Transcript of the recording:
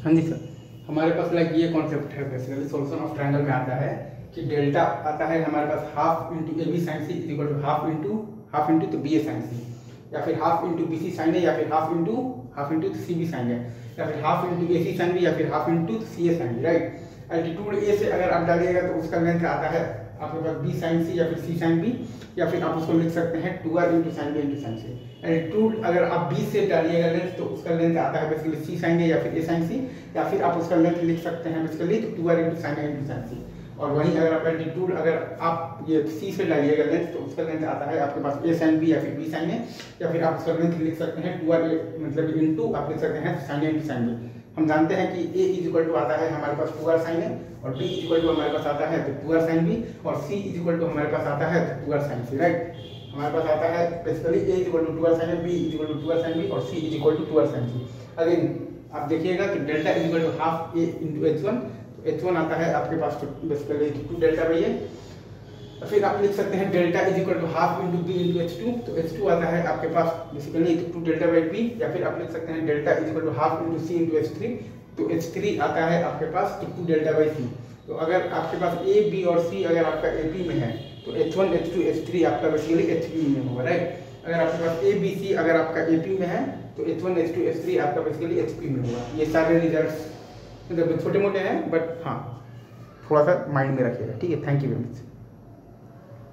हाँ जी सर, हमारे पास लाइक ये कॉन्सेप्ट है बेसिकली सॉल्यूशन ऑफ ट्रायंगल में आता है कि डेल्टा आता है हमारे पास half into a b sine c is equal to half into तो बी ए साइन सी, या फिर half into b c sine है, या फिर half into c b sine है, या फिर half into a c sine b, या फिर half into c a sine B, right. Altitude ए से अगर आप डालिएगा तो उसका लेंथ आता है आपके पास बी साइन सी या फिर सी साइन बी, या फिर आप उसको लिख सकते हैं 2r into sine b into sine c. Altitude अगर आप बी से डालिएगा लेंथ तो उसका लेंथ आता है बेसिकली सी साइन ए या फिर ए साइन सी, या फिर आप उसका लेंथ लिख सकते हैं बेसिकली तो 2r इंटू साइन ए इंटू साइन सी। और वहीं अगर आप एल्टीट्यूड अगर आप ये सी से डालिएगा लेंथ तो उसका लेंथ आता है आपके पास ए साइन बी या फिर बी साइन ए, या फिर आप उसका लेंथ लिख सकते हैं 2r मतलब इंटू आप लिख सकते हैं साइन ए इंटू साइन बी। हम जानते हैं कि a इज इक्वल टू आता है हमारे पास 2r साइन ए, और b इज इक्वल टू हमारे पास आता है तो 2r साइन b, और c इज इक्वल टू हमारे पास आता है तो 2r साइन c, राइट। हमारे पास आता है basically a is equal to 2r sine A, b is equal to 2r sine b, और c is equal to 2r sine c। Again आप देखिएगा तो delta is equal to half a into h1, तो h1 आता है आपके पास basically 2 delta by a। फिर आप लिख सकते हैं delta is equal to half into B into h2, तो h2 आता है आपके पास बेसिकली 2 डेल्टा बाई b, या फिर आप लिख सकते हैं delta is equal to half into c into h3, तो h3 आता है आपके पास 2 डेल्टा बाई c। तो अगर आपके पास a b और c अगर आपका AP में है तो h1 h2 h3 आपका बेसिकली HP में होगा, राइट। अगर आपके पास a b c अगर आपका AP में है तो h1 h2 h3 आपका बेसिकली HP में होगा। ये सारे रिजल्ट्स मतलब छोटे मोटे हैं बट हाँ थोड़ा सा माइंड में रखिएगा, ठीक है। Thank you very much.